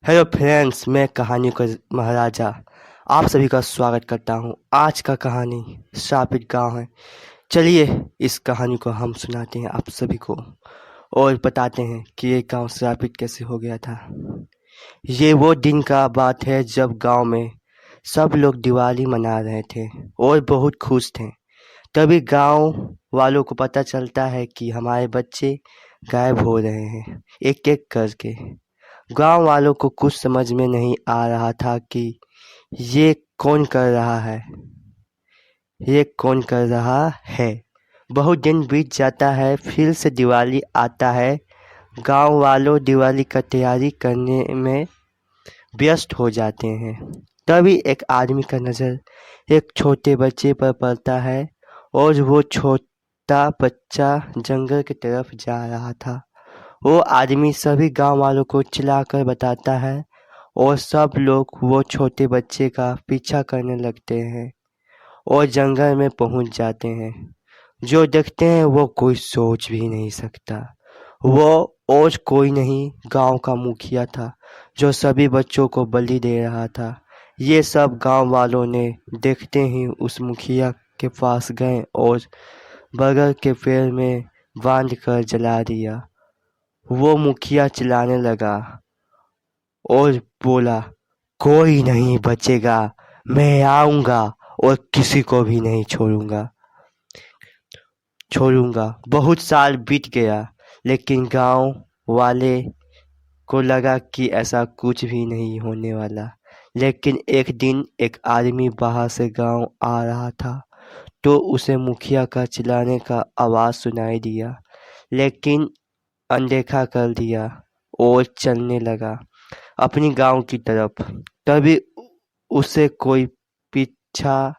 Hello friends, मैं कहानी का महाराजा आप सभी का स्वागत करता हूँ। आज का कहानी श्रापित गांव है। चलिए इस कहानी को हम सुनाते हैं आप सभी को और बताते हैं कि ये गांव श्रापित कैसे हो गया था। ये वो दिन का बात है जब गांव में सब लोग दिवाली मना रहे थे और बहुत खुश थे। तभी गांव वालों को पता चलता है कि हमारे बच्चे गायब हो रहे हैं एक एक करके। गांव वालों को कुछ समझ में नहीं आ रहा था कि ये कौन कर रहा है ये कौन कर रहा है। बहुत दिन बीत जाता है, फिर से दिवाली आता है। गांव वालों दिवाली का तैयारी करने में व्यस्त हो जाते हैं। तभी एक आदमी का नज़र एक छोटे बच्चे पर पड़ता है और वो छोटा बच्चा जंगल की तरफ जा रहा था। वो आदमी सभी गांव वालों को चिल्लाकर बताता है और सब लोग वो छोटे बच्चे का पीछा करने लगते हैं और जंगल में पहुंच जाते हैं। जो देखते हैं वो कोई सोच भी नहीं सकता। वो और कोई नहीं, गांव का मुखिया था जो सभी बच्चों को बलि दे रहा था। ये सब गांव वालों ने देखते ही उस मुखिया के पास गए और बगल के पेड़ में बांध कर जला दिया। वो मुखिया चिल्लाने लगा और बोला, कोई नहीं बचेगा, मैं आऊंगा और किसी को भी नहीं छोड़ूंगा। बहुत साल बीत गया, लेकिन गांव वाले को लगा कि ऐसा कुछ भी नहीं होने वाला। लेकिन एक दिन एक आदमी बाहर से गांव आ रहा था तो उसे मुखिया का चिल्लाने का आवाज़ सुनाई दिया, लेकिन अनदेखा कर दिया और चलने लगा अपनी गांव की तरफ। तभी उसे कोई पीछा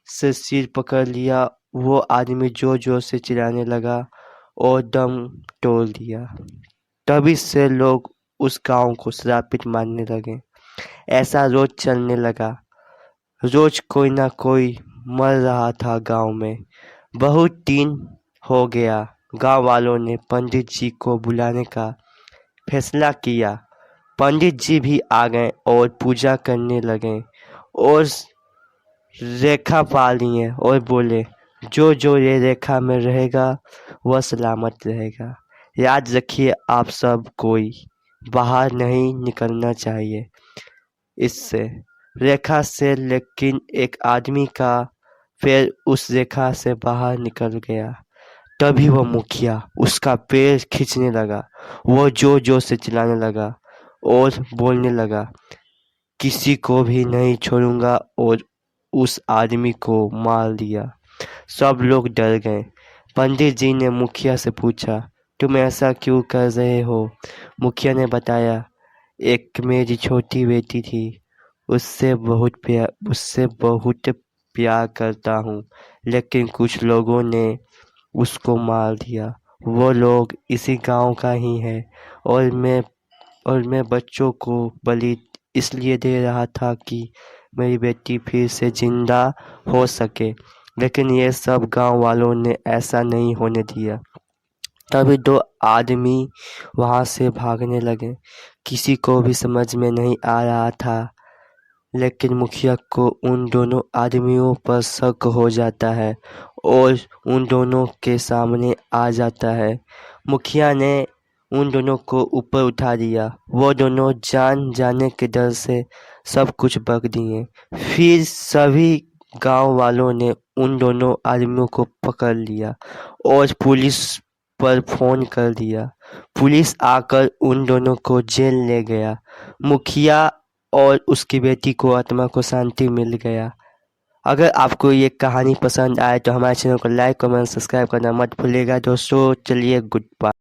से सिर पकड़ लिया। वो आदमी जोर जोर से चिल्लाने लगा और दम तोड़ दिया। तभी से लोग उस गांव को श्रापित मानने लगे। ऐसा रोज चलने लगा। रोज कोई ना कोई मर रहा था गांव में। बहुत दिन हो गया। गांव वालों ने पंडित जी को बुलाने का फैसला किया। पंडित जी भी आ गए और पूजा करने लगे और रेखा पा लिए और बोले, जो जो ये रेखा में रहेगा वह सलामत रहेगा। याद रखिए, आप सब कोई बाहर नहीं निकलना चाहिए इससे रेखा से। लेकिन एक आदमी का पैर उस रेखा से बाहर निकल गया। तभी वह मुखिया उसका पैर खींचने लगा। वो जोर जोर से चिल्लाने लगा और बोलने लगा, किसी को भी नहीं छोड़ूंगा, और उस आदमी को मार दिया। सब लोग डर गए। पंडित जी ने मुखिया से पूछा, तुम ऐसा क्यों कर रहे हो? मुखिया ने बताया, एक मेरी छोटी बेटी थी, उससे बहुत प्यार करता हूँ, लेकिन कुछ लोगों ने उसको मार दिया। वो लोग इसी गांव का ही है और मैं बच्चों को बलि इसलिए दे रहा था कि मेरी बेटी फिर से जिंदा हो सके। लेकिन ये सब गांव वालों ने ऐसा नहीं होने दिया। तभी दो आदमी वहां से भागने लगे। किसी को भी समझ में नहीं आ रहा था, लेकिन मुखिया को उन दोनों आदमियों पर शक हो जाता है और उन दोनों के सामने आ जाता है। मुखिया ने उन दोनों को ऊपर उठा दिया। वो दोनों जान जाने के डर से सब कुछ बक दिए। फिर सभी गांव वालों ने उन दोनों आदमियों को पकड़ लिया और पुलिस पर फोन कर दिया। पुलिस आकर उन दोनों को जेल ले गया। मुखिया और उसकी बेटी को आत्मा को शांति मिल गया। अगर आपको ये कहानी पसंद आए तो हमारे चैनल को लाइक कमेंट सब्सक्राइब करना मत भूलिएगा दोस्तों। चलिए, गुड बाय।